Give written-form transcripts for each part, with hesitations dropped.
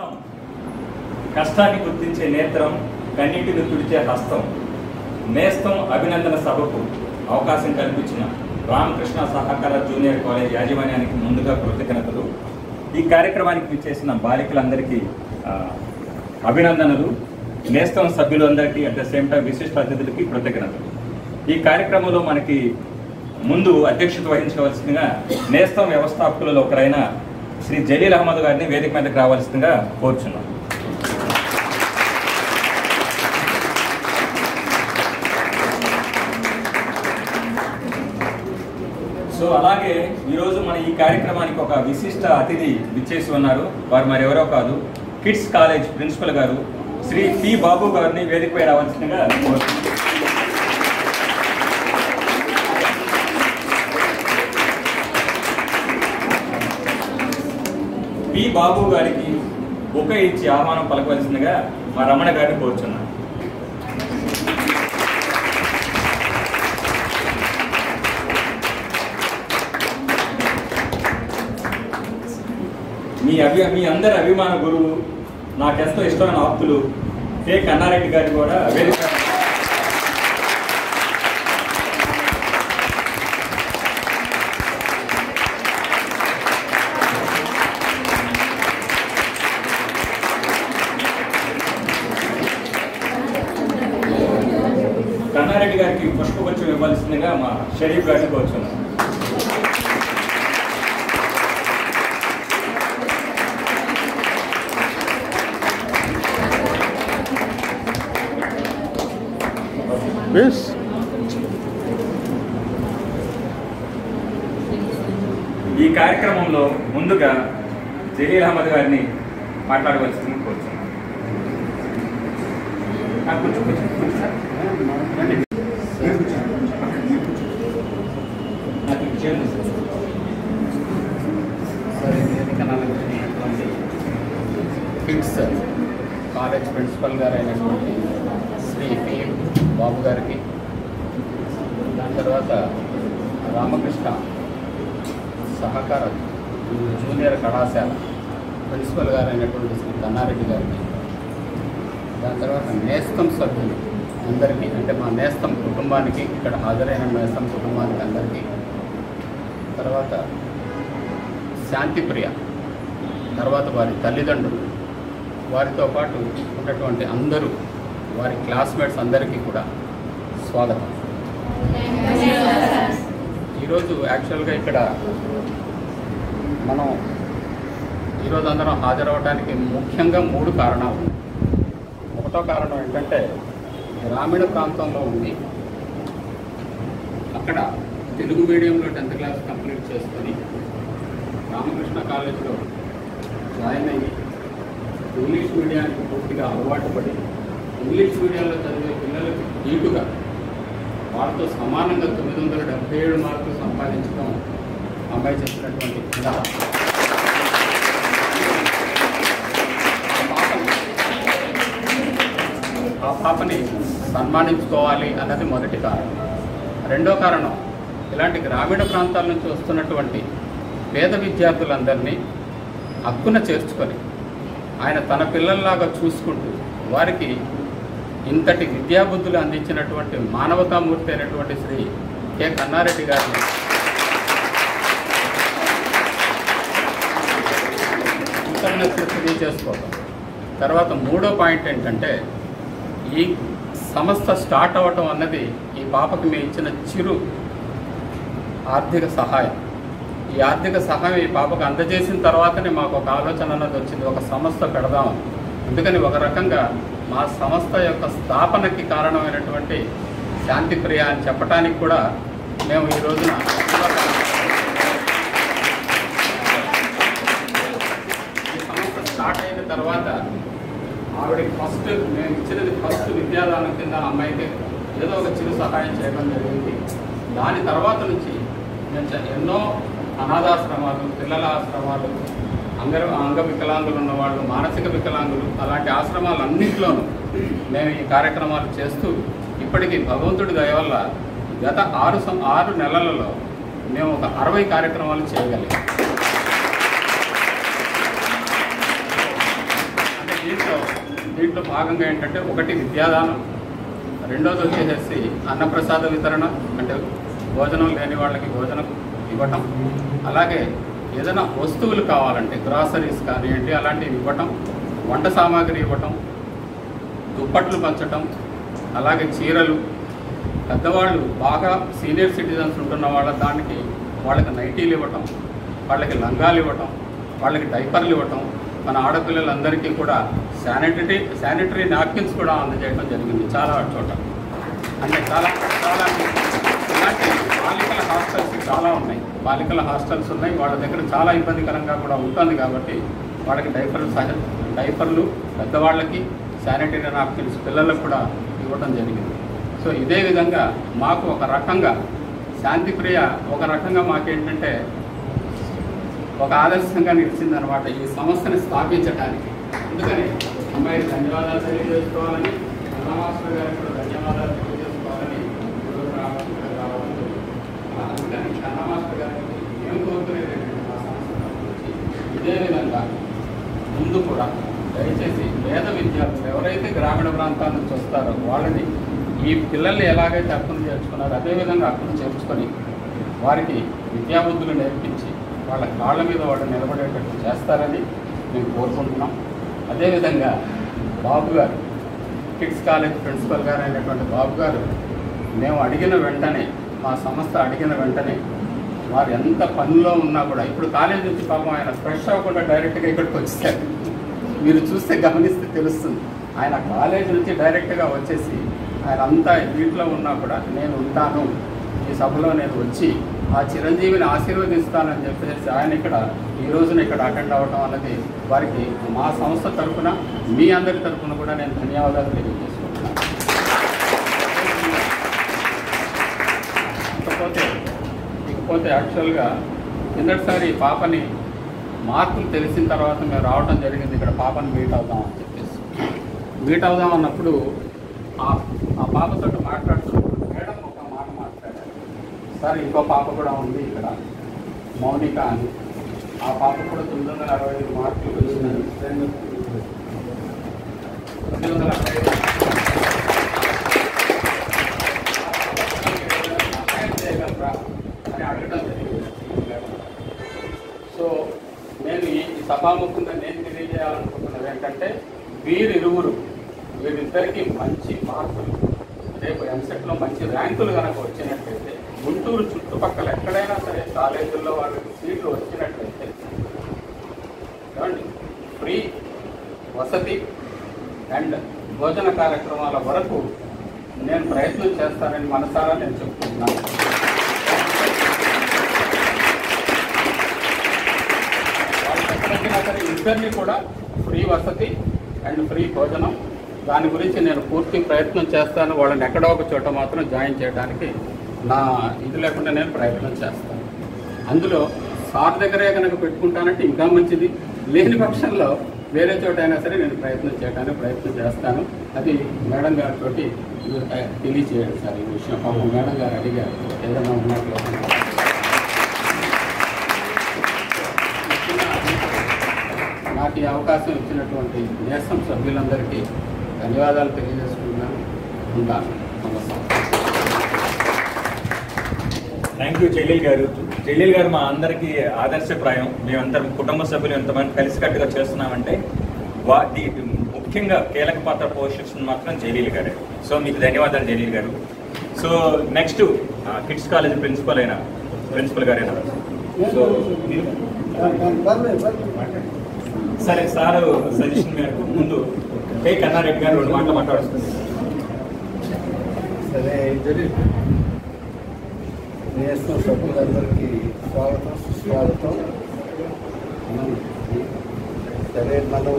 నేస్తం కష్టాన్ని గుర్తించే నేత్రం, కన్నీటిని తుడిచే హస్తం. నేస్తం అభినందన సభకు అవకాశం కల్పించిన రామకృష్ణ సహకార జూనియర్ కాలేజ్ యాజమాన్యానికి ముందుగా కృతజ్ఞతలు. ఈ కార్యక్రమానికి విచ్చేసిన బాలికలందరికీ అభినందనలు. నేస్తం సభ్యులందరికీ అట్ ద సేమ్ టైం విశిష్ట అతిథులకి కృతజ్ఞతలు. ఈ కార్యక్రమంలో మనకి ముందు అధ్యక్షత వహించవలసిందిగా నేస్తం వ్యవస్థాపకులలో ఒకరైన శ్రీ జలీల్ అహ్మద్ గారిని వేదిక మీదకి రావాల్సిందిగా కోరుచున్నాం. సో అలాగే ఈరోజు మన ఈ కార్యక్రమానికి ఒక విశిష్ట అతిథి విచ్చేసి ఉన్నారు. వారు మరెవరో కాదు, కిడ్స్ కాలేజ్ ప్రిన్సిపల్ గారు శ్రీ పి బాబు గారిని వేదికపై రావాల్సిందిగా కోరుతున్నాం. పి బాబు గారికి బొకే ఇచ్చి ఆహ్వానం పలకవలసిందిగా మా రమణ గారిని కోరుచున్నాను. మీ అందరి అభిమాన గురువు, నాకెంతో ఇష్టమైన ఆప్తులు కె కన్నారెడ్డి గారి కూడా వేదిక. కన్నారెడ్డి గారికి పుష్పగుచ్చం ఇవ్వాల్సిందిగా మా షరీఫ్ గారిని కోరుచున్నాం. ఈ కార్యక్రమంలో ముందుగా జలీల్ అహ్మద్ గారిని మాట్లాడవలసింది కోరుచున్నాను. కిడ్స్ కాలేజ్ ప్రిన్సిపల్ గారు అయినటువంటి శ్రీ పి బాబు గారికి, దాని తర్వాత రామకృష్ణ సహకార జూనియర్ కళాశాల ప్రిన్సిపల్ గారు అయినటువంటి శ్రీ కన్నారెడ్డి గారికి, దాని తర్వాత నేస్తం సభ్యులు అందరికీ, అంటే మా నేస్తం కుటుంబానికి, ఇక్కడ హాజరైన నేస్తం కుటుంబానికి అందరికీ, తర్వాత శాంతిప్రియ, తర్వాత వారి తల్లిదండ్రులు, వారితో పాటు ఉన్నటువంటి అందరూ, వారి క్లాస్మేట్స్ అందరికీ కూడా స్వాగతం. ఈరోజు యాక్చువల్గా ఇక్కడ మనం ఈరోజు అందరం హాజరవడానికి ముఖ్యంగా 3 కారణాలు. ఒకటో కారణం ఏంటంటే, గ్రామీణ ప్రాంతంలో ఉండి అక్కడ తెలుగు మీడియంలో 10th క్లాస్ కంప్లీట్ చేసుకొని రామకృష్ణ కాలేజీలో జాయిన్ అయ్యి ఇంగ్లీష్ మీడియానికి పూర్తిగా అలవాటు పడి ఇంగ్లీష్ మీడియంలో చదివే పిల్లలకు ఈటుగా వాళ్ళతో సమానంగా 977 మార్కులు సంపాదించడం అమ్మాయి చేసినటువంటి ఆ పాపని సన్మానించుకోవాలి అన్నది మొదటి కారణం. రెండో కారణం, ఇలాంటి గ్రామీణ ప్రాంతాల నుంచి వస్తున్నటువంటి పేద విద్యార్థులందరినీ హక్కున చేర్చుకొని ఆయన తన పిల్లల్లాగా చూసుకుంటూ వారికి ఇంతటి విద్యాబుద్ధులు అందించినటువంటి మానవతామూర్తి అయినటువంటి శ్రీ కె కన్నారెడ్డి గారిని కృతజ్ఞతలు తెలియజేసుకోవడం. తర్వాత మూడో పాయింట్ ఏంటంటే, ఈ సంస్థ స్టార్ట్ అవ్వటం అన్నది ఈ పాపకి మేము ఇచ్చిన చిరు ఆర్థిక సహాయం. ఈ ఆర్థిక సహాయం ఈ పాపకు అందజేసిన తర్వాతనే మాకు ఒక ఆలోచన అన్నది వచ్చింది, ఒక సంస్థ పెడదామని. అందుకని ఒక రకంగా మా సంస్థ యొక్క స్థాపనకి కారణమైనటువంటి శాంతిప్రియ అని చెప్పడానికి కూడా మేము ఈ రోజున ఈ సంస్థ స్టార్ట్ అయిన తర్వాత ఆవిడకి మేము ఇచ్చినది ఫస్ట్ విద్యాదానం కింద అమ్మాయికి ఏదో ఒక చిరు సహాయం చేయడం జరిగింది. దాని తర్వాత నుంచి మేము ఎన్నో అనాథాశ్రమాలు, పిల్లల ఆశ్రమాలు, అంగ వికలాంగులు ఉన్నవాళ్ళు, మానసిక వికలాంగులు, అలాంటి ఆశ్రమాలన్నింటిలోనూ మేము ఈ కార్యక్రమాలు చేస్తూ ఇప్పటికీ భగవంతుడి దయ వల్ల గత 6 నెలలలో మేము ఒక 60 కార్యక్రమాలు చేయగలిగాం. దీంట్లో భాగంగా ఏంటంటే ఒకటి విద్యాదానం, రెండోది వచ్చేసి అన్నప్రసాద వితరణ, అంటే భోజనం లేని వాళ్ళకి భోజనం ఇవ్వటం, అలాగే ఏదైనా వస్తువులు కావాలంటే గ్రాసరీస్ కానివ్వండి అలాంటివి ఇవ్వటం, వంట సామాగ్రి ఇవ్వటం, దుప్పట్లు పంచటం, అలాగే చీరలు, పెద్దవాళ్ళు బాగా సీనియర్ సిటిజన్స్ ఉంటున్న వాళ్ళకి నైటీలు ఇవ్వటం, వాళ్ళకి లంగాలు ఇవ్వటం, వాళ్ళకి డైపర్లు ఇవ్వటం, మన ఆడపిల్లలందరికీ కూడా శానిటరీ నాప్కిన్స్ కూడా అందజేయడం జరిగింది చాలా చోట. అంటే చాలా ఇలాంటి బాలికల హాస్టల్స్ చాలా ఉన్నాయి, బాలికల హాస్టల్స్ ఉన్నాయి. వాళ్ళ దగ్గర చాలా ఇబ్బందికరంగా కూడా ఉంటుంది కాబట్టి వాళ్ళకి డైపర్లు పెద్దవాళ్ళకి, శానిటరీ నాప్కిన్స్ పిల్లలకు కూడా ఇవ్వడం జరిగింది. సో ఇదే విధంగా మాకు ఒక రకంగా శాంతిప్రియ ఒక రకంగా మాకేంటంటే ఒక ఆదర్శంగా నిలిచిందనమాట ఈ సంస్థని స్థాపించడానికి. అందుకని అమ్మాయికి ధన్యవాదాలు తెలియజేసుకోవాలని, అన్నమాస్టర్ గారికి కూడా ధన్యవాదాలు తెలియజేసుకోవాలని అందుకని అన్నమాస్టర్ గారికి ఏం కోరుకునేది మా సంస్థ గురించి ఇదే విధంగా ముందు కూడా దయచేసి పేద విద్యార్థులు ఎవరైతే గ్రామీణ ప్రాంతాల నుంచి వస్తారో వాళ్ళని ఈ పిల్లల్ని ఎలాగైతే అర్థం చేర్చుకున్నారో అదేవిధంగా అర్థం చేర్చుకొని వారికి విద్యాబుద్ధులు నేర్పించి వాళ్ళ కాళ్ళ మీద వాళ్ళు నిలబడేటట్టు చేస్తారని మేము కోరుకుంటున్నాం. అదేవిధంగా బాబు గారు, కిడ్స్ కాలేజ్ ప్రిన్సిపల్ గారు అయినటువంటి బాబు గారు మేము అడిగిన వెంటనే, మా సంస్థ అడిగిన వెంటనే వారు ఎంత పనిలో ఉన్నా కూడా ఇప్పుడు కాలేజ్ నుంచి పాపం ఆయన ఫ్రెష్ అవ్వకుండా డైరెక్ట్గా ఇక్కడికి వచ్చేసారు. మీరు చూస్తే గమనిస్తే తెలుస్తుంది. ఆయన కాలేజ్ నుంచి డైరెక్ట్గా వచ్చేసి ఆయన అంతా ఇంట్లో ఉన్నా కూడా నేను ఉంటాను, ఈ సభలో నేను వచ్చి ఆ చిరంజీవిని ఆశీర్వదిస్తానని చెప్పేసి ఆయన ఈ రోజున ఇక్కడ అటెండ్ అవ్వడం అన్నది వారికి మా సంస్థ తరఫున మీ అందరి తరఫున కూడా నేను ధన్యవాదాలు తెలియజేసుకుంటున్నాను. ఇకపోతే యాక్చువల్గా కిందటిసారి పాపని మార్కులు తెలిసిన తర్వాత మేము రావడం జరిగింది. ఇక్కడ పాపని మీట్ అవుదామని చెప్పేసి మీట్ అవుదాం అన్నప్పుడు ఆ పాపతో మాట్లాడుతున్నప్పుడు మేడం ఒక మాట మాట్లాడారు. సార్ ఇంకో పాప కూడా ఉంది ఇక్కడ, మౌనిక అని. ఆ పాప కూడా 965 మార్కులు వచ్చినాయి. 965 చేయగలరా అని అడగడం జరిగింది. సో నేను ఈ సభాముఖంగా నేను తెలియజేయాలనుకుంటున్నది ఏంటంటే వీరిద్దరికీ మంచి మార్కులు రేపు ఎంసెట్లో మంచి ర్యాంకులు కనుక వచ్చినట్లయితే గుంటూరు చుట్టుపక్కల ఎక్కడైనా సరే కాలేజీల్లో వాళ్ళకి సీట్లు వచ్చినట్లయితే ఫ్రీ వసతి అండ్ భోజన కార్యక్రమాల వరకు నేను ప్రయత్నం చేస్తానని మనసారా నేను చెప్తున్నాను. వాళ్ళకి ఎక్కడైనా సరే ఇద్దరిని కూడా ఫ్రీ వసతి అండ్ ఫ్రీ భోజనం, దాని గురించి నేను పూర్తి ప్రయత్నం చేస్తాను. వాళ్ళని ఎక్కడో ఒక చోట మాత్రం జాయిన్ చేయడానికి నా ఇది లేకుండా నేను ప్రయత్నం చేస్తాను. అందులో సార్ దగ్గరే కనుక పెట్టుకుంటానంటే ఇంకా మంచిది, లేని పక్షంలో వేరే చోట అయినా సరే నేను ప్రయత్నం చేయడానికి ప్రయత్నం చేస్తాను. అది మేడం గారితో తెలియచేయండి సార్ ఈ విషయం. పాపం మేడం గారు అడిగారు ఏదైనా ఉన్నట్లయితే. నాకు ఈ అవకాశం ఇచ్చినటువంటి నేసం సభ్యులందరికీ ధన్యవాదాలు తెలియజేసుకుంటున్నాను. ఉంటాను. నమస్కారం. థ్యాంక్ యూ చెల్లెల్ గారు. చెల్లెల్ గారు మా అందరికీ ఆదర్శప్రాయం. మేమందరం కుటుంబ సభ్యులు ఎంతమంది కలిసికట్టుగా చేస్తున్నామంటే ముఖ్యంగా కీలక పాత్ర పోషిస్తుంది మాత్రం జలీల్ గారే. సో మీకు ధన్యవాదాలు జలీల్ గారు. So next kids college principal గారేనా? సో సరే సార్ సజెషన్ మేరకు ముందు కే కన్నారెడ్డి గారు 2 మాటలు మాట్లాడుతుంది. సరే నేషనల్ సభ్యులందరికీ స్వాగతం సుస్వాగతం. సరే మనం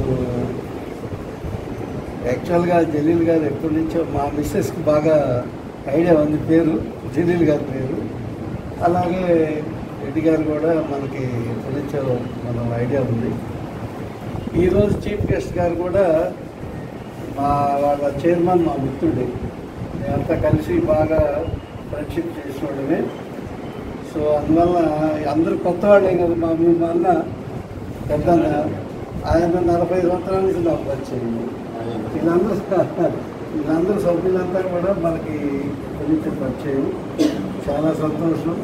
యాక్చువల్గా జలీల్ గారు ఎప్పటి నుంచో మా మిస్సెస్కి బాగా ఐడియా ఉంది, పేరు జలీల్ గారి పేరు. అలాగే రెడ్డి గారు కూడా మనకి ఎప్పటి నుంచో మనం ఐడియా ఉంది. ఈరోజు చీఫ్ గెస్ట్ గారు కూడా వాళ్ళ చైర్మన్ మా మిత్రుడే, మేమంతా కలిసి బాగా ఫ్రెండ్షిప్ చేసినోడమే. సో అందువల్ల అందరూ కొత్త వాళ్ళే కదా, మా అన్న పెద్దన్న ఆయన 40 సంవత్సరాల నుంచి నాకు పరిచయం. వీళ్ళందరూ సభ్యులంతా కూడా మనకి కొంచెం పరిచయం. చాలా సంతోషం.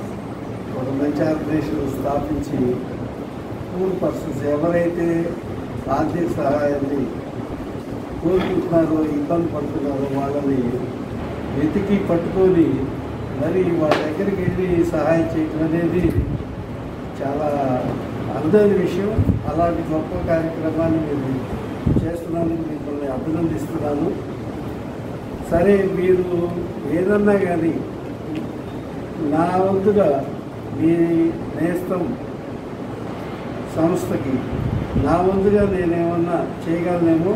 ఒక మంచి ఆర్గనైజేషన్ స్థాపించి పూర్ పర్సన్స్ ఎవరైతే ఆర్థిక సహాయాన్ని కోరుకుంటున్నారో, ఇబ్బంది పడుతున్నారో వాళ్ళని వెతికి పట్టుకొని మరి వాళ్ళ దగ్గరికి వెళ్ళి సహాయం చేయడం అనేది చాలా అరుదైన విషయం. అలాంటి గొప్ప కార్యక్రమాన్ని మీరు చేస్తున్నందుకు మిమ్మల్ని అభినందిస్తున్నాను. సరే, మీరు ఏదన్నా కానీ నా వంతుగా మీ నేస్తం సంస్థకి నా వంతుగా నేనేమన్నా చేయగలనేమో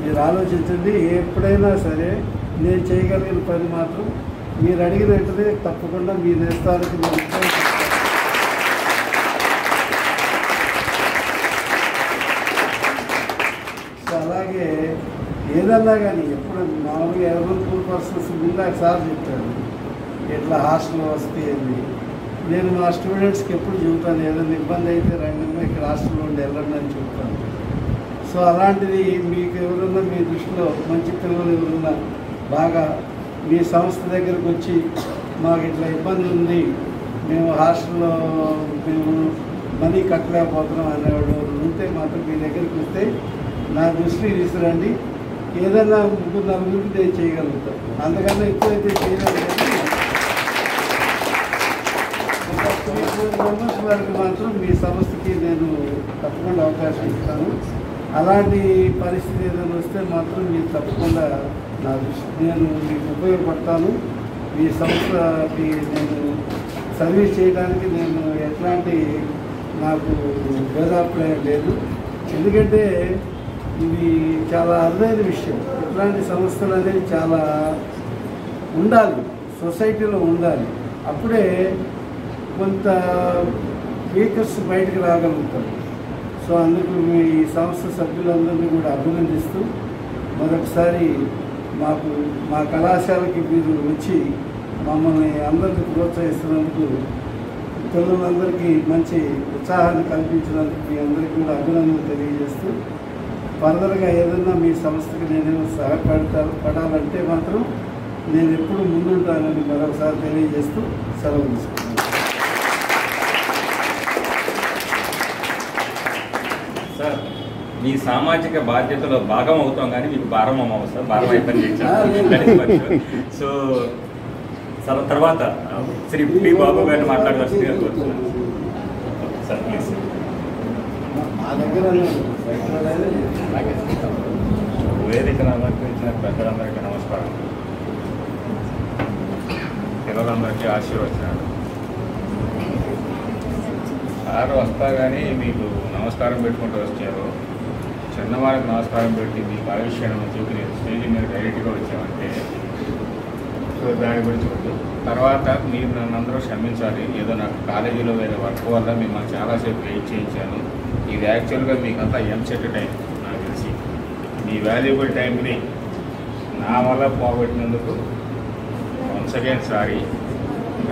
మీరు ఆలోచించండి. ఎప్పుడైనా సరే నేను చేయగలిగిన పని మాత్రం మీరు అడిగిన వెంటనే తప్పకుండా మీ నేస్తానికి నేను అలాగే ఏదన్నా కానీ ఎప్పుడు మామూలుగా ఎవరు పూర్ పర్సన్స్ ముందాక సార్ చెప్పాడు ఇట్లా హాస్టల్ వస్తే అని. నేను మా స్టూడెంట్స్కి ఎప్పుడు చెబుతాను, ఏదైనా ఇబ్బంది అయితే రంగంగా ఇక్కడ హాస్టల్లో ఉండి వెళ్ళండి అని చెప్తాను. సో అలాంటిది మీకు ఎవరన్నా మీ దృష్టిలో మంచి పిల్లలు ఎవరన్నా బాగా మీ సంస్థ దగ్గరకు వచ్చి మాకు ఇట్లా ఇబ్బంది ఉంది, మేము హాస్టల్లో మేము మనీ కట్టలేకపోతున్నాం అనేవాడు ఉంటే మాత్రం మీ దగ్గరికి వస్తే నా దృష్టికి తీసుకురండి. ఏదైనా 3-4 నేను చేయగలుగుతాను. అంతకన్నా ఎక్కువైతే చేయలేదు. మెంబర్స్ వారికి మాత్రం మీ సంస్థకి నేను తప్పకుండా అవకాశం ఇస్తాను. అలాంటి పరిస్థితి ఏదైనా వస్తే మాత్రం మీరు తప్పకుండా నా దృష్టి నేను మీకు ఉపయోగపడతాను. మీ సంస్థకి నేను సర్వీస్ చేయడానికి నేను ఎట్లాంటి నాకు భేదాభిప్రాయం లేదు. ఎందుకంటే ఇవి చాలా అరుదైన విషయం. ఇట్లాంటి సంస్థలు అనేవి చాలా ఉండాలి, సొసైటీలో ఉండాలి. అప్పుడే కొంత వీకర్స్ బయటకు రాగలుగుతారు. సో అందుకు మీ సంస్థ సభ్యులందరినీ కూడా అభినందిస్తూ మరొకసారి మా కళాశాలకి మీరు వచ్చి మమ్మల్ని అందరికీ ప్రోత్సహిస్తున్నందుకు, పిల్లలందరికీ మంచి ఉత్సాహాన్ని కల్పించినందుకు మీ అందరికీ కూడా అభినందనలు తెలియజేస్తూ, ఫర్దర్గా ఏదైనా మీ సంస్థకి నేనేమో పడాలంటే మాత్రం నేను ఎప్పుడు ముందుంటానని మరొకసారి తెలియజేస్తూ సెలవు తీసుకున్నాను. సార్, మీ సామాజిక బాధ్యతలో భాగం అవుతాం కానీ మీకు భారం అవ్వవు సార్. భారం అయిపోయింది. సో తర్వాత శ్రీ పి బాబు గారిని మాట్లాడవలసిందిగా కోరుతున్నాను సార్. ప్లీజ్. మా దగ్గర వేదికను అలంకరించిన పెద్దలందరికీ నమస్కారం. పిల్లలందరికీ ఆశీర్వచనాలు. సార్ వస్తా కానీ మీకు నమస్కారం పెట్టుకుంటూ వచ్చారు. చిన్నవారికి నమస్కారం పెట్టి మీకు ఆవిష్కరణ చూపి నేను స్టేజ్ మీద డైరెక్ట్గా వచ్చామంటే సో దాని గురించి వద్దు. తర్వాత మీరు నన్ను అందరూ క్షమించాలి. ఏదో నాకు కాలేజీలో వేరే వర్క్ వల్ల మిమ్మల్ని చాలాసేపు వెయిట్ చేయించాను. ఇది యాక్చువల్గా మీకంతా ఎంసెట్ టైం నాకు తెలిసి. మీ వాల్యుబుల్ టైంని నా వల్ల పోగొట్టినందుకు once again sorry.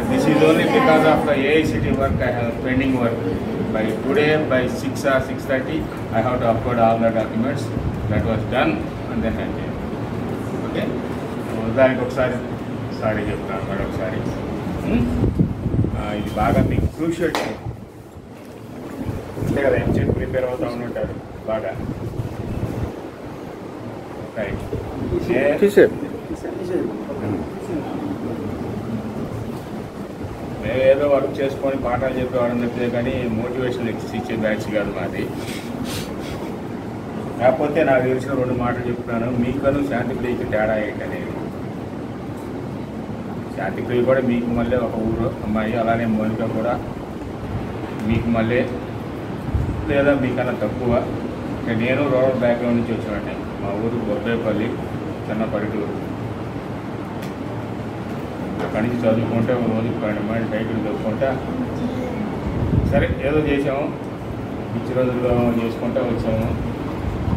This is only because of the AICT work. I have pending work. By today, by 6 or 6:30, I have to upload all the documents. That was done and then I came. Okay? దానికి ఒకసారి sorry చెప్తాను, మరొకసారి. ఇది బాగా మీకు crucial time. అంతే కదా, EAMCET prepare అవుతూ ఉంటారు బాగా. రైట్. మేము ఏదో వర్క్ చేసుకొని పాఠాలు చెప్పేవాళ్ళని చెప్తే కానీ మోటివేషన్ ఇచ్చే బ్యాచ్ కాదు మాది. కాకపోతే నాకు తెలిసిన 2 మాటలు చెప్తున్నాను. మీకను శాంతిప్రియకి తేడా ఏంటనేది. శాంతిప్రియ కూడా మీకు మళ్ళీ ఒక ఊరు అమ్మాయి, అలానే మౌనిక కూడా మీకు మళ్ళీ లేదా మీకన్నా తక్కువ. నేను రూరల్ బ్యాక్గ్రౌండ్ నుంచి వచ్చినట్టే. మా ఊరు బొబ్బేపల్లి, చిన్న పల్లెటూరు. అక్కడి నుంచి చదువుకుంటే రోజుకి 12 మంది బైకులు చదువుకుంటా సరే ఏదో చేసాము. పిచ్చి రోజుల్లో చేసుకుంటూ వచ్చాము.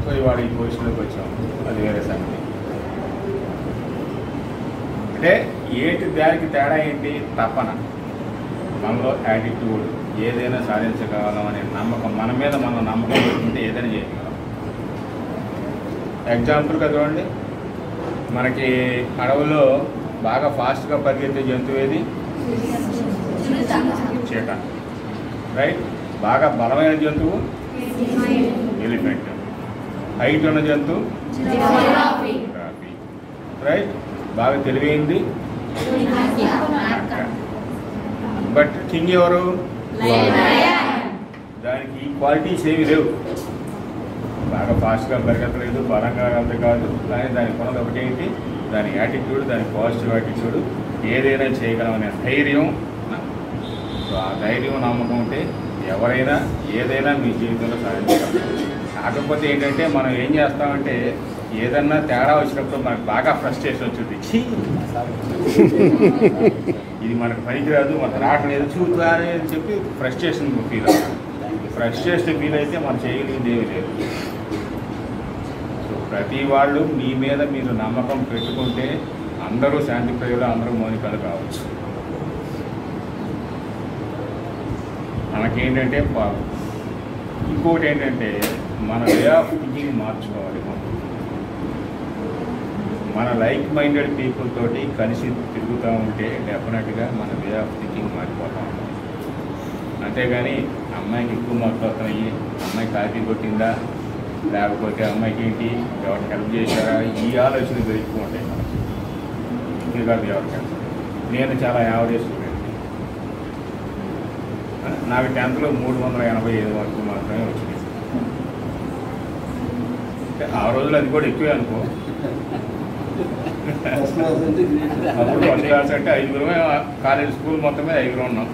సో ఇవాళ ఈ పొజిషన్లోకి వచ్చాము. అది వేరే సంగతి. అంటే ఏంటి దానికి తేడా ఏంటి? తపన, మనలో యాటిట్యూడ్. ఏదైనా సాధించగలం అనే నమ్మకం, మన మీద మనం నమ్మకం పెట్టుకుంటే ఏదైనా చేయగలం. ఎగ్జాంపుల్గా చూడండి, మనకి అడవుల్లో బాగా ఫాస్ట్గా పరిగెత్తే జంతువు ఏది? చీట. రైట్. బాగా బలమైన జంతువు ఎలిఫెంట్. హైట్ ఉన్న జంతువు జిరాఫీ. రైట్. బాగా తెలివైంది బట్ కింగ్ ఎవరు? దానికి క్వాలిటీస్ ఏమి లేవు. బాగా ఫాస్ట్గా పరిగెత్తలేదు, బలంగా అంత కాదు, కానీ దానికి కొన్నది ఒకటి ఏంటి? దాని యాటిట్యూడ్, దాని పాజిటివ్ యాటిట్యూడ్, ఏదైనా చేయగలమనే ధైర్యం. సో ఆ ధైర్యం నమ్మకం ఉంటే ఎవరైనా ఏదైనా మీ జీవితంలో సాధించగలరు. కాకపోతే ఏంటంటే మనం ఏం చేస్తామంటే ఏదన్నా తేడా వచ్చినప్పుడు మనకు బాగా ఫ్రస్ట్రేషన్ వచ్చింది, ఇది మనకు పనికిరాదు, మనకు రావట్లేదు, చూద్దా అని చెప్పి ఫ్రస్ట్రేషన్ ఫీల్ అవుతుంది. ఫ్రస్ట్రేషన్ ఫీల్ అయితే మనం చేయగలిగింది ఏమీ లేదు. సో ప్రతి వాళ్ళు మీ మీద మీరు నమ్మకం పెట్టుకుంటే అందరూ శాంతి ప్రజలు, అందరూ మౌనికలు కావచ్చు. మనకేంటంటే ఇంకోటి ఏంటంటే మన వే ఆఫ్ థింకింగ్ మార్చుకోవాలి. మన లైక్ మైండెడ్ పీపుల్ తోటి కలిసి తిరుగుతూ ఉంటే డెఫినెట్గా మన వే ఆఫ్ థింకింగ్ మారిపోతూ ఉంటుంది. అంతేగాని అమ్మాయికి ఎక్కువ మార్కులు వస్తున్నాయి, అమ్మాయి కాపీ కొట్టిందా, లేకపోతే అమ్మాయికి ఏంటి, ఎవరికి హెల్ప్ చేశారా, ఈ ఆలోచనలు ఎక్కువ ఉంటాయి మనకి. ఇది కాదు ఎవరికి హెల్ప్. నేను చాలా యావరేజ్ స్టూడెంట్. నాకు 10th లో 385 మార్కులు మాత్రమే వచ్చినాయి. ఆ రోజులు అది కూడా ఎక్కువే అనుకో. అప్పుడు ఫస్ట్ క్లాస్ అంటే 5గురమే, కాలేజ్ స్కూల్ మొత్తం మీద 5గురు ఉన్నాం.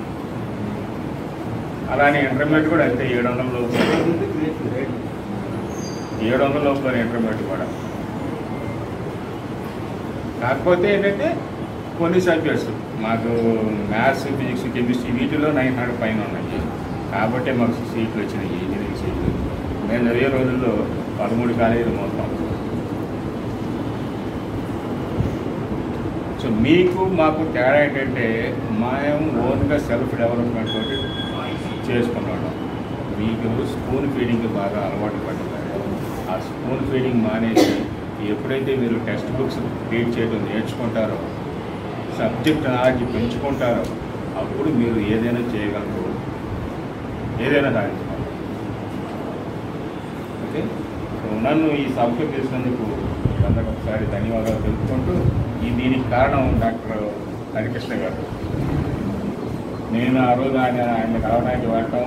అలానే ఇంటర్మీడియట్ కూడా అంతే, 700 లోపు 700 లోపు ఇంటర్మీడియట్ కూడా. కాకపోతే ఏంటంటే కొన్ని సబ్జెక్ట్స్ మాకు మ్యాథ్స్, ఫిజిక్స్, కెమిస్ట్రీ వీటిలో 900 పైన ఉన్నాయి. కాబట్టి మాకు సీట్లు వచ్చినాయి, ఇంజనీరింగ్ సీట్లు. మేము చదివే రోజుల్లో 13 కాలేజీలు మొత్తం. సో మీకు మాకు తేడా ఏంటంటే మేము ఓన్గా సెల్ఫ్ డెవలప్మెంట్ తోటి చేసుకున్నాం. మీకు స్పూన్ ఫీడింగ్ బాగా అలవాటు పడ్డారు. ఆ స్పూన్ ఫీడింగ్ మానేసి ఎప్పుడైతే మీరు టెక్స్ట్ బుక్స్ రీడ్ చేయడం నేర్చుకుంటారో, సబ్జెక్ట్ నాలెడ్జ్ పెంచుకుంటారో, అప్పుడు మీరు ఏదైనా చేయగలరు, ఏదైనా సాధించగలరు. ఓకే. సో నన్ను ఈ సబ్జెక్ట్ చేసినందుకు అందరికి ఒకసారి ధన్యవాదాలు తెలుపుకుంటూ, దీనికి కారణం డాక్టర్ హరికృష్ణ గారు. నేను ఆ రోజు ఆయన కలవడానికి వెళ్ళటం,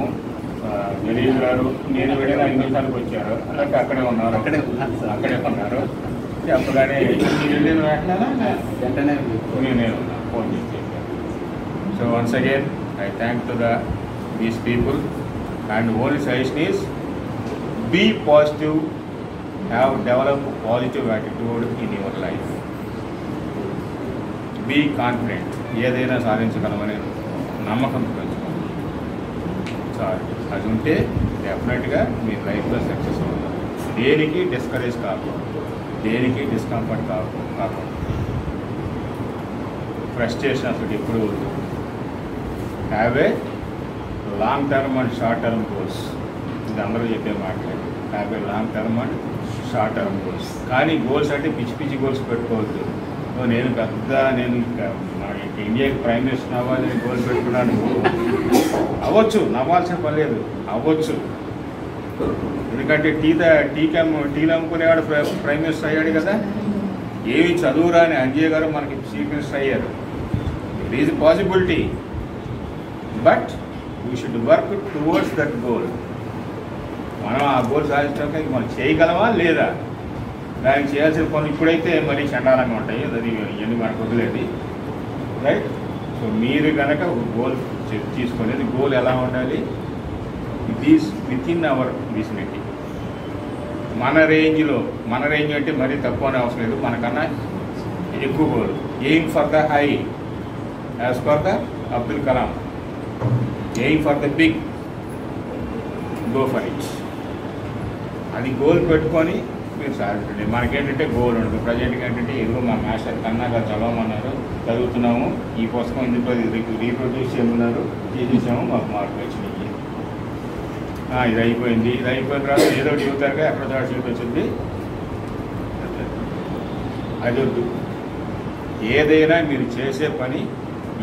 జలీల్ గారు నేను వెళ్ళిన 5 నిమిషాలకు వచ్చారు, అలాగే అక్కడే ఉన్నారు. చెప్పగానే వెళ్ళిన వెంటనే నేను ఫోన్ చేసి. So once again I thank to these people and only suggestion is be positive, have develop positive attitude in your life, be confident, ఏదైనా సాధించగలమనే నమ్మకం పెంచుకోండి. సో అది ఉంటే డెఫినెట్గా మీ లైఫ్లో సక్సెస్ అవుతుంది. దేనికి డిస్కరేజ్ కాకూడదు, దేనికి డిస్కంఫర్ట్ కాకూడదు, ఫ్రస్ట్రేషన్ అసలు ఎప్పుడు వద్దు. Have a long term and short term goals. ఇది అందరూ చెప్పే మాట్లాడి, have a long term and short term goals. కానీ గోల్స్ అంటే పిచ్చి పిచ్చి గోల్స్ పెట్టుకోవద్దు. నేను ఇండియాకి ప్రైమ్ మినిస్టర్ అవ్వాలని గోల్ పెట్టుకున్నాను. అవ్వచ్చు, నవ్వాల్సిన పని లేదు, అవ్వచ్చు. ఎందుకంటే టీలు అమ్ముకునేవాడు ప్రైమ్ మినిస్టర్ అయ్యాడు కదా. ఏమి చదువురా అని అంజయ్య గారు మనకి చీఫ్ మినిస్టర్ అయ్యారు. It is possibility, but we should work towards that goal. మనం ఆ గోల్ సాధించడానికి మనం చేయగలమా లేదా, దానికి చేయాల్సిన పనులు ఇప్పుడైతే మరీ చండాలంగా ఉంటాయి, అది ఇవన్నీ మనకు వదిలేదు. రైట్. సో మీరు కనుక గోల్ తీసుకునేది, గోల్ ఎలా ఉండాలి, it is with in our vicinity, మన రేంజ్లో. మన రేంజ్ అంటే మరీ తక్కువ అనే అవసరం లేదు, మనకన్నా ఎక్కువ goal. Aim for the high as for the Abdul Kalam. Aim for the big, go for it. అది గోల్ పెట్టుకొని మీరు సాధించండి. మనకేంటంటే గోల్ ఉండదు. ప్రజెంట్గా ఏంటంటే ఏదో మా మాస్టర్ కన్నా చదవమన్నారు, చదువుతున్నాము, ఈ పుస్తకం ఇందులో రీప్రొడ్యూస్ చేయమన్నారు, చేసేసాము, మాకు మార్కులు వచ్చినాయి. ఇది అయిపోయింది, ఇది అయిపోయిన తర్వాత ఏదో ఒకటి చెబుతారుగా, ఎక్కడ దాడి చేతి వచ్చింది అది వద్దు. ఏదైనా మీరు చేసే పని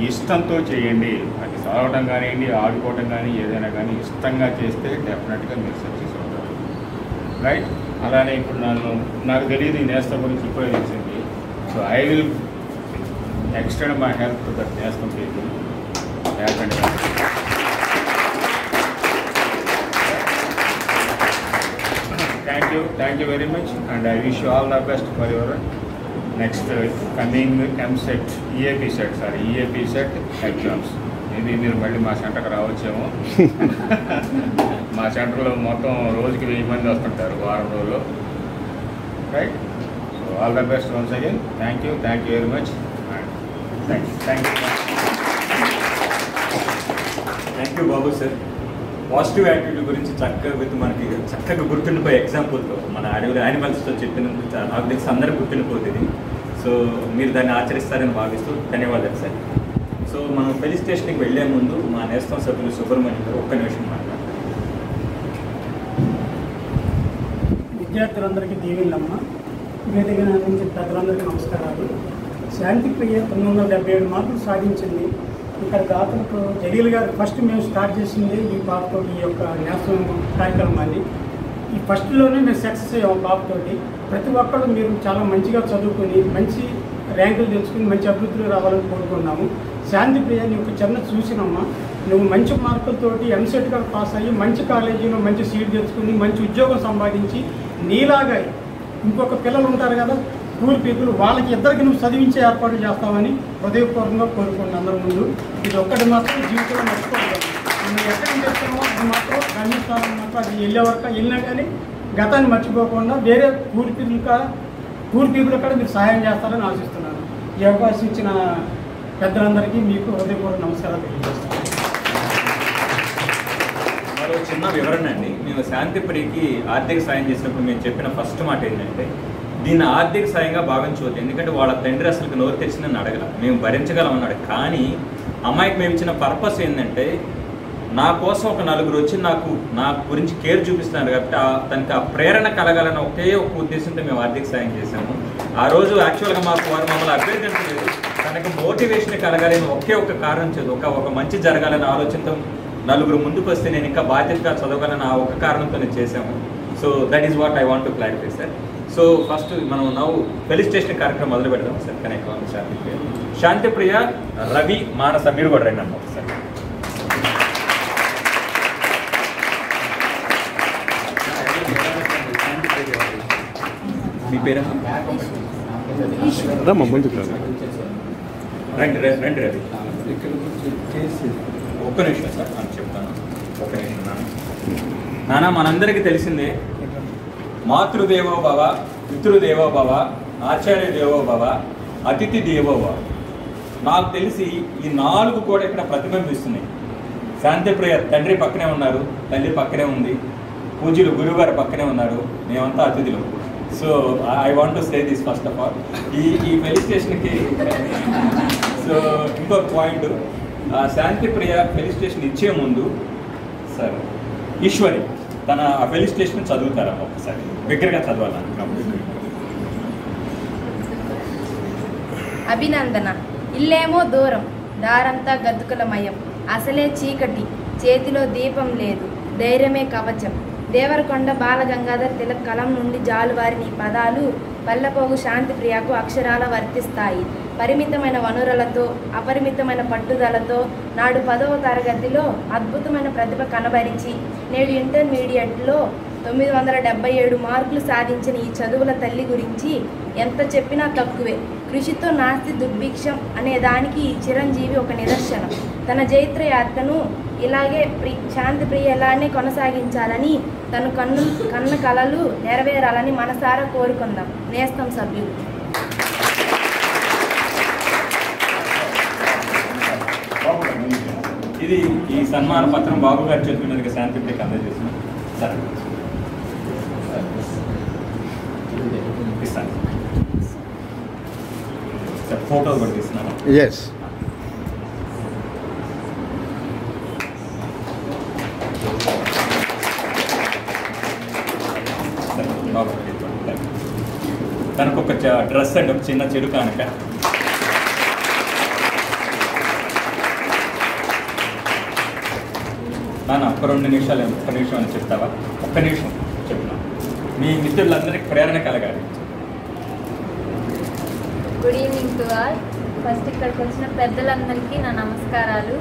ఇష్టంతో చేయండి. అది చదవటం కానివ్వండి, ఆడుకోవటం కానీ ఏదైనా కానీ ఇష్టంగా చేస్తే డెఫినెట్గా మీరు సక్సెస్ అవుతారు. రైట్? అలానే ఇప్పుడు నాకు తెలియదు ఈ నేస్తం గురించి ఇప్పుడే తెలిసింది. So I will extend my help to that నేస్తం people. Thank you very much, and I wish you all the best for your next coming EAP set exams. Maybe మీరు మళ్ళీ మా సెంటర్కి రావచ్చేమో. మా సెంటర్లో మొత్తం రోజుకి 1000 మంది వస్తుంటారు వారం రోజుల్లో. Right? So all the best once again. Thank you very much. Thank you Babu sir. Positive attitude గురించి మనకి చక్కగా గుర్తుండిపోయే ఎగ్జాంపుల్తో మన అడవుల యానిమల్స్తో చెప్పినందుకు నాకు తెలిసి అందరూ గుర్తుండిపోతుంది. సో మీరు దాన్ని ఆచరిస్తారని భావిస్తూ ధన్యవాదాలు సార్. సో మనం పోలీస్ స్టేషన్కి వెళ్లే ముందు మా నేస్తం సభ్యులు సుబ్రహ్మణ్యం గారు ఒక్క నిమిషం మాట్లాడతారు. విద్యార్థులందరికీ దీవెనలమ్మ, వేదిక నుంచి పెద్దలందరికీ నమస్కారాలు. శాంతిప్రియ 977 మార్కులు సాధించింది. ఇక్కడ దాతలకు జలీల్ గారు ఫస్ట్ మేము స్టార్ట్ చేసింది ఈ పాపతో ఈ యొక్క నేస్తం కార్యక్రమాన్ని. ఈ ఫస్ట్లోనే మేము సక్సెస్ అయ్యాము పాపతోటి. ప్రతి ఒక్కరు మీరు చాలా మంచిగా చదువుకొని మంచి ర్యాంకులు తెచ్చుకుని మంచి అభివృద్ధిలో రావాలని కోరుకున్నాము. శాంతిప్రియ నీకు చిన్న చూసినమ్మా, నువ్వు మంచి మార్కులతోటి ఎంసెట్ కూడా పాస్ అయ్యి మంచి కాలేజీలో మంచి సీట్ తెచ్చుకుని మంచి ఉద్యోగం సంపాదించి నీలాగా ఇంకొక పిల్లలు ఉంటారు కదా పూర్ పీపుల్, వాళ్ళకి ఇద్దరికి నువ్వు చదివించే ఏర్పాటు చేస్తామని హృదయపూర్వకంగా కోరుకున్నాను అందరి ముందు. ఇది ఒక్కటి మాత్రం జీవితంలో మర్చిపోవాలి. నువ్వు ఎక్కడికి చేస్తున్నావో అది మాత్రం గమ్యస్థానం మాత్రం అది వెళ్ళినా కానీ గతాన్ని మర్చిపోకుండా వేరే పూర్ పీపుల్ కూడా మీరు సహాయం చేస్తారని ఆశిస్తున్నాను. ఈ అవకాశం ఇచ్చిన పెద్దలందరికీ మీకు హృదయపూర్వక నమస్కారాలు తెలియజేస్తాను. మరో చిన్న వివరణ అండి. మేము శాంతిప్రియకి ఆర్థిక సాయం చేసినప్పుడు మేము చెప్పిన ఫస్ట్ మాట ఏంటంటే దీన్ని ఆర్థిక సాయంగా భావించవద్దు. ఎందుకంటే వాళ్ళ తండ్రి అసలు నోరు తెచ్చి నన్ను అడగల, మేము భరించగలం అన్నాడు. కానీ అమ్మాయికి మేము ఇచ్చిన పర్పస్ ఏంటంటే నా కోసం ఒక నలుగురు వచ్చి నా గురించి కేర్ చూపిస్తున్నారు కాబట్టి తనకి ఆ ప్రేరణ కలగాలని ఒకే ఒక ఉద్దేశంతో మేము ఆర్థిక సాయం చేశాము. ఆ రోజు యాక్చువల్గా వారు మమ్మల్ని అభ్యర్థించలేదు, తనకు మోటివేషన్ కలగాలని ఒకే ఒక కారణం చేదు, ఒక మంచి జరగాలని ఆలోచనతో నలుగురు ముందుకు వస్తే నేను ఇంకా బాధ్యతగా చదవగలని ఆ ఒక కారణంతో నేను చేశాము. So that is what I want to clarify sir. So first మనం పోలీస్ స్టేషన్ కార్యక్రమం మొదలు పెడదాం సార్. కనెక్ట్ శాంతిప్రియ, రవి, మానస మీరు కూడా రండి అమ్మ సార్. మీ పేరు రండి రవి. ఒక్క నిమిషం సార్ అని చెప్తాను. ఒక్క నిమిషం నాన్న, మనందరికీ తెలిసిందే మాతృదేవో భవ, పితృదేవో భవ, ఆచార్య దేవో భవ, అతిథి దేవో భవ. నాకు తెలిసి ఈ 4 కూడా ఇక్కడ ప్రతిబింబిస్తున్నాయి. శాంతిప్రియ తండ్రి పక్కనే ఉన్నారు, తల్లి పక్కనే ఉంది, పూజ్యులు గురువుగారు పక్కనే ఉన్నారు, మేమంతా అతిథులు. So I want to say this first of all. ఈ పోలీస్ స్టేషన్కి సో ఇంకొక పాయింట్, శాంతిప్రియ పోలీస్ స్టేషన్ ఇచ్చే ముందు సార్ ఈశ్వరి తన ఆ పోలీస్ స్టేషన్ చదువుతారమ్మ ఒకసారి దగ్గరగా చదవాలనుకున్నాము. అభినందన. ఇల్లేమో దూరం, దారంతా గతుకులమయం, అసలే చీకటి, చేతిలో దీపం లేదు, ధైర్యమే కవచం. దేవరకొండ బాలగంగాధర్ తిలక్ కలం నుండి జాలువారిని పదాలు పల్లపోగు శాంతిప్రియకు అక్షరాల వర్తిస్తాయి. పరిమితమైన వనరులతో అపరిమితమైన పట్టుదలతో నాడు 10వ తరగతిలో అద్భుతమైన ప్రతిభ కనబరిచి నేడు ఇంటర్మీడియట్లో 977 మార్కులు సాధించిన ఈ చదువుల తల్లి గురించి ఎంత చెప్పినా తక్కువే. కృషితో నాస్తి దుర్భిక్షం అనే దానికి ఈ చిరంజీవి ఒక నిదర్శనం. తన జైత్రయాత్రను ఇలాగే శాంతిప్రియ ఇలానే కొనసాగించాలని, తను కన్న కలలు నెరవేరాలని మనసారా కోరుకుందాం. నేస్తం సభ్యులు. ఇది ఈ సన్మాన పత్రం బాబు గారి చేతుల మీదుగా శాంతిప్రియకి అందజేస్తున్నాం. సరే ఇస్తాను సార్, ఫోటోలు కూడా తీస్తున్నాను. ఎస్. డ్రెస్ అండి, ఒక చిన్న చెడు కానుక. నాన్న ఒక్క 2 నిమిషాలు, ఒక్క నిమిషం అని చెప్తావా? ఒక్క నిమిషం చెప్తున్నా, మీ మిత్రులందరికీ ప్రేరణ కలగాలి. Good evening to all. First ఇక్కడికి వచ్చిన పెద్దలందరికీ నా నమస్కారాలు.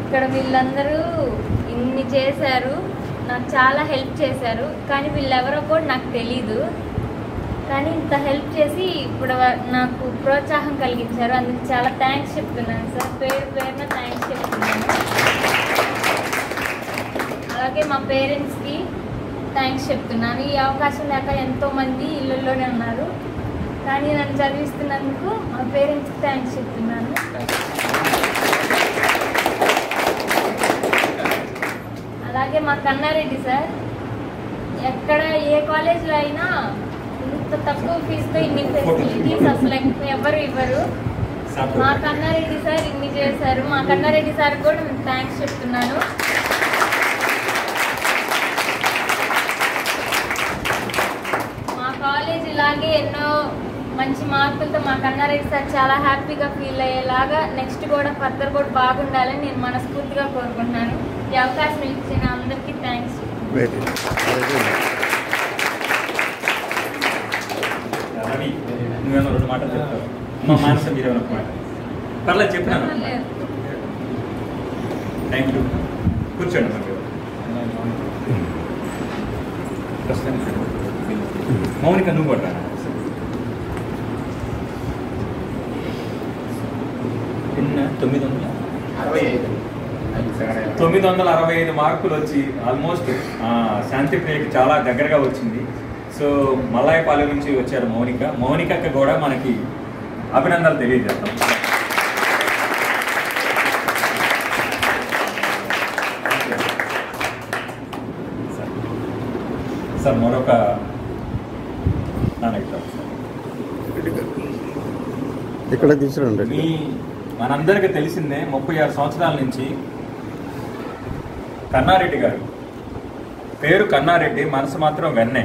ఇక్కడ వీళ్ళందరూ ఇన్ని చేశారు, నాకు చాలా హెల్ప్ చేశారు, కానీ వీళ్ళెవరో కూడా నాకు తెలీదు. కానీ ఇంత హెల్ప్ చేసి ఇప్పుడు నాకు ప్రోత్సాహం కలిగించారు, అందుకు చాలా థ్యాంక్స్ చెప్తున్నాను సార్. పేరున థ్యాంక్స్ చెప్తున్నాను. అలాగే మా పేరెంట్స్కి థ్యాంక్స్ చెప్తున్నాను. ఈ అవకాశం లేక ఎంతోమంది ఇళ్ళల్లోనే ఉన్నారు, కానీ నన్ను చదివిస్తున్నందుకు మా పేరెంట్స్కి థ్యాంక్స్ చెప్తున్నాను. అలాగే మా కన్నారెడ్డి సార్, ఎక్కడ ఏ కాలేజ్లో అయినా ఇంత తక్కువ ఫీజుతో ఇన్ని ఫెసిలిటీస్ అసలు ఎవరు ఇవ్వరు. మా కన్నారెడ్డి సార్ ఇన్ని చేశారు. మా కన్నారెడ్డి సార్ కూడా నేను థ్యాంక్స్ చెప్తున్నాను. మా కాలేజ్ ఇలాగే ఎన్నో మంచి మార్కులతో మా కన్నారెడ్డి సార్ చాలా హ్యాపీగా ఫీల్ అయ్యేలాగా నెక్స్ట్ కూడా ఫర్దర్ కూడా బాగుండాలని నేను మనస్ఫూర్తిగా కోరుకుంటున్నాను. ఈ అవకాశం ఇచ్చిన అందరికీ థ్యాంక్స్. రవి, నువ్వేమో 2 మాటలు చెప్తావు. మా మానస మీరేమో ఒక మాట. పర్లేదు చెప్పినాను. Thank you. కూర్చోండి. మౌనిక నువ్వు కూడా నిన్న 965 మార్కులు వచ్చి ఆల్మోస్ట్ శాంతిప్రియకి చాలా దగ్గరగా వచ్చింది. సో మల్లాయపాలెం నుంచి వచ్చారు మౌనికకి కూడా మనకి అభినందనలు తెలియజేస్తాం. సార్ మరొక ఇక్కడ తీసుకురండి. మనందరికీ తెలిసిందే 36 సంవత్సరాల నుంచి కన్నారెడ్డి గారు పేరు కన్నారెడ్డి, మనసు మాత్రం వెన్నే,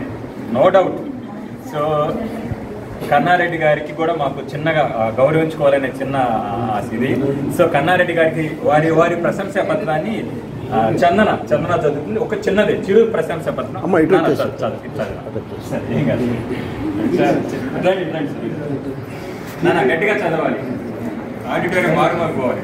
నో డౌట్. సో కన్నారెడ్డి గారికి కూడా మాకు చిన్నగా గౌరవించుకోవాలనే చిన్న ఇది. సో కన్నారెడ్డి గారికి వారి ప్రశంసా పత్రాన్ని చందన చదువుతుంది. ఒక చిన్నది చిరు ప్రశంసా పత్రం నాన్న గట్టిగా చదవాలి, ఆడిటోరియం మారుమోగిపోవాలి.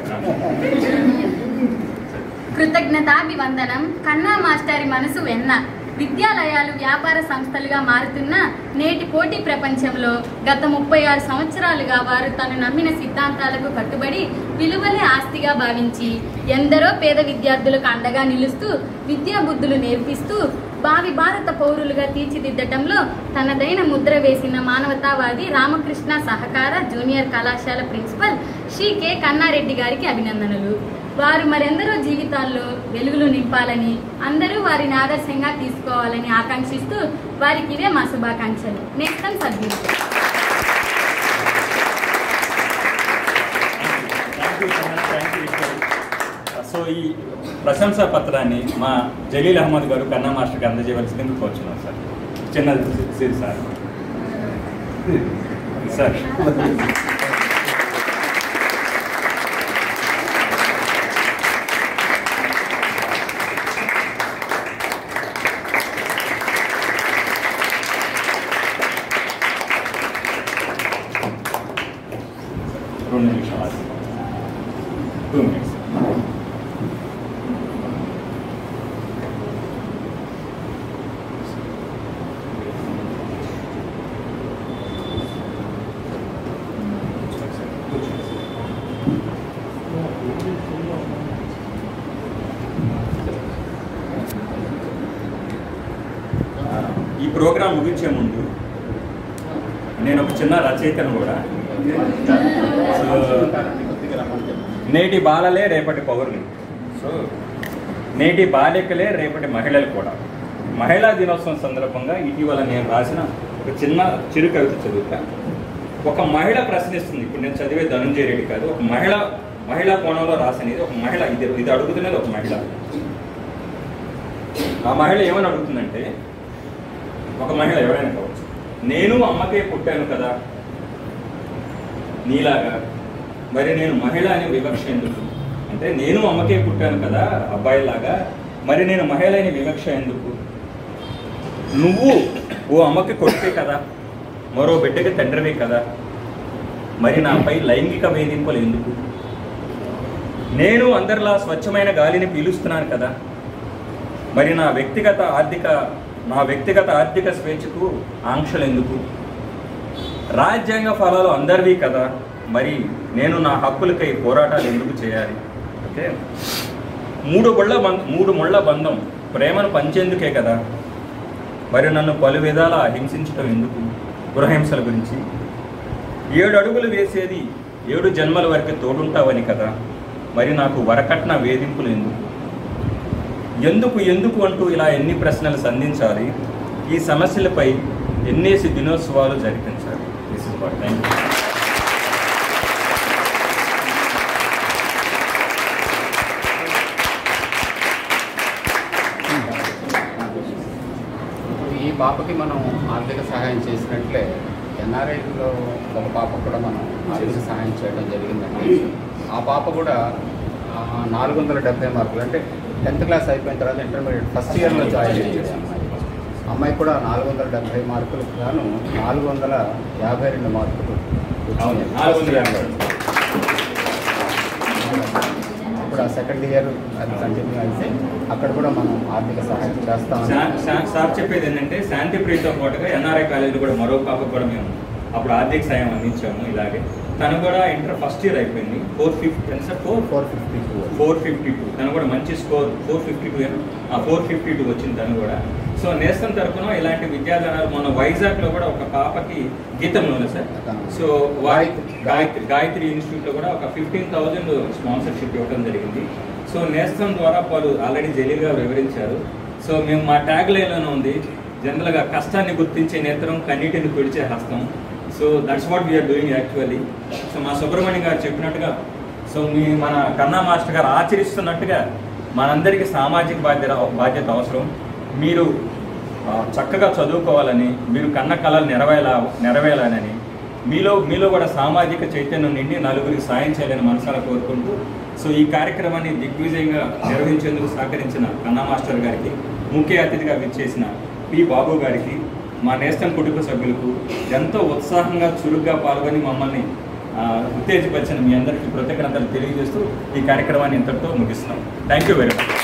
కృతజ్ఞతాభివందనం. కన్నా మాస్టారి మనసు వెన్న. విద్యాలయాలు వ్యాపార సంస్థలుగా మారుతున్న నేటి పోటీ ప్రపంచంలో గత 36 సంవత్సరాలుగా వారు తను నమ్మిన సిద్ధాంతాలకు కట్టుబడి విలువలే ఆస్తిగా భావించి ఎందరో పేద విద్యార్థులకు అండగా నిలుస్తూ విద్యా బుద్ధులు నేర్పిస్తూ భావి భారత పౌరులుగా తీర్చిదిద్దటంలో తనదైన ముద్ర వేసిన మానవతావాది రామకృష్ణ సహకార జూనియర్ కళాశాల ప్రిన్సిపల్ శ్రీ కె కన్నారెడ్డి గారికి అభినందనలు. వారు మరెందరో జీవితాల్లో వెలుగులు నింపాలని, అందరూ వారిని ఆదర్శంగా తీసుకోవాలని ఆకాంక్షిస్తూ వారికి ఇవే మా శుభాకాంక్షలు. నెక్స్ట్ సభ్యులు. సో ఈ ప్రశంసా పత్రాన్ని మా జలీల్ అహ్మద్ గారు కన్నా మాస్టర్కి అందజేయవలసింది కోరుచున్నాం సార్. చిన్నది సార్. సార్ ఈ ప్రోగ్రాం ముగించే ముందు నేను ఒక చిన్న రచయితను కూడా. నేటి బాలలే రేపటి పౌరులు. సో నేటి బాలికలే రేపటి మహిళలు కూడా. మహిళా దినోత్సవం సందర్భంగా ఇటీవల నేను రాసిన ఒక చిరు కవిత చదువుతా. ఒక మహిళ ప్రశ్నిస్తుంది. ఇప్పుడు నేను చదివే ధనుంజయ రెడ్డి కాదు, ఒక మహిళా కోణంలో రాసినది. ఒక మహిళ ఇది అడుగుతున్నది ఒక మహిళ. ఆ మహిళ ఏమని అడుగుతుందంటే, ఒక మహిళ ఎవరైనా కావచ్చు, నేను అమ్మకే పుట్టాను కదా నీలాగా, మరి నేను మహిళ అనే వివక్ష ఎందుకు? అంటే నేను అమ్మకే పుట్టాను కదా అబ్బాయిలాగా, మరి నేను మహిళ అనే వివక్ష ఎందుకు? నువ్వు ఓ అమ్మకి కొడుకే కదా, మరో బిడ్డకి తండ్రివే కదా, మరి నాపై లైంగిక వేధింపులు ఎందుకు? నేను అందరిలా స్వచ్ఛమైన గాలిని పీలుస్తున్నాను కదా, మరి నా వ్యక్తిగత ఆర్థిక స్వేచ్ఛకు ఆంక్షలు ఎందుకు? రాజ్యాంగ ఫలాలు అందరివి కదా, మరి నేను నా హక్కులకై పోరాటాలు ఎందుకు చేయాలి? ఓకే, మూడు ముళ్ళ బంధం ప్రేమను పంచేందుకే కదా, మరి నన్ను పలు విధాలా హింసించడం ఎందుకు? గృహహింసల గురించి 7 అడుగులు వేసేది 7 జన్మల వరకు తోడుంటావని కదా, మరి నాకు వరకట్న వేధింపులు ఎందుకు? ఎందుకు అంటూ ఇలా ఎన్ని ప్రశ్నలు సంధించాలి? ఈ సమస్యలపై ఎన్నేసి దినోత్సవాలు జరిపించాలి? This is what. Thank you. ఈ పాపకి మనం ఆర్థిక సహాయం చేసినట్లే ఎన్ఆర్ఐలో ఒక పాప కూడా మనం ఆర్థిక సహాయం చేయడం జరిగిందండి. ఆ పాప కూడా 470 మార్కులు, అంటే 10th క్లాస్ అయిపోయిన తర్వాత ఇంటర్మీడియట్ ఫస్ట్ ఇయర్లో జాయిన్ అయ్యింది అమ్మాయి కూడా 470 మార్కులకు గాను 452 మార్కులు ఇప్పుడు ఆ సెకండ్ ఇయర్ అది కంటిన్యూ అయితే అక్కడ కూడా మనం ఆర్థిక సహాయం చేస్తాం. సార్ చెప్పేది ఏంటంటే శాంతిప్రియతో పాటుగా ఎన్ఆర్ఐ కాలేజీలో కూడా మరో పాపకు కూడా మేము అప్పుడు ఆర్థిక సాయం అందించాము. ఇలాగే తను కూడా ఇంటర్ ఫస్ట్ ఇయర్ అయిపోయింది. 452 తను కూడా మంచి స్కోర్ 452 వచ్చింది తను కూడా. సో నేస్తం తరఫున ఇలాంటి విద్యాదానాలు మన వైజాగ్లో కూడా ఒక పాపకి గీతంలోనే సార్, సో గాయత్రి ఇన్స్టిట్యూట్లో కూడా ఒక 15,000 స్పాన్సర్షిప్ ఇవ్వడం జరిగింది. సో నేస్తం ద్వారా పలు ఆల్రెడీ జలీల్గా వివరించారు. సో మేము మా ట్యాగ్ లైన్లోనే ఉంది జనరల్గా కష్టాన్ని గుర్తించే నేత్రం, కన్నీటిని పిడిచే హస్తం. So that's what we are doing actually. So మా సుబ్రహ్మణ్యం గారు చెప్పినట్టుగా, సో మన కన్నా మాస్టర్ గారు ఆచరిస్తున్నట్టుగా మనందరికీ సామాజిక బాధ్యత అవసరం. మీరు చక్కగా చదువుకోవాలని, మీరు కన్న కళలు నెరవేరాలని, మీలో కూడా సామాజిక చైతన్యం నిండి నలుగురికి సాయం చేయాలని మనసారా కోరుకుంటూ, సో ఈ కార్యక్రమాన్ని దిగ్విజయంగా నిర్వహించేందుకు సహకరించిన కన్నా మాస్టర్ గారికి, ముఖ్య అతిథిగా విచ్చేసిన పి బాబు గారికి, మా నేస్తం కుటుంబ సభ్యులకు, ఎంతో ఉత్సాహంగా చురుగ్గా పాల్గొని మమ్మల్ని ఉత్తేజపరిచిన మీ అందరికీ కృతజ్ఞతలు తెలియజేస్తూ ఈ కార్యక్రమాన్ని ఇంతటితో ముగిస్తున్నాం. Thank you very much.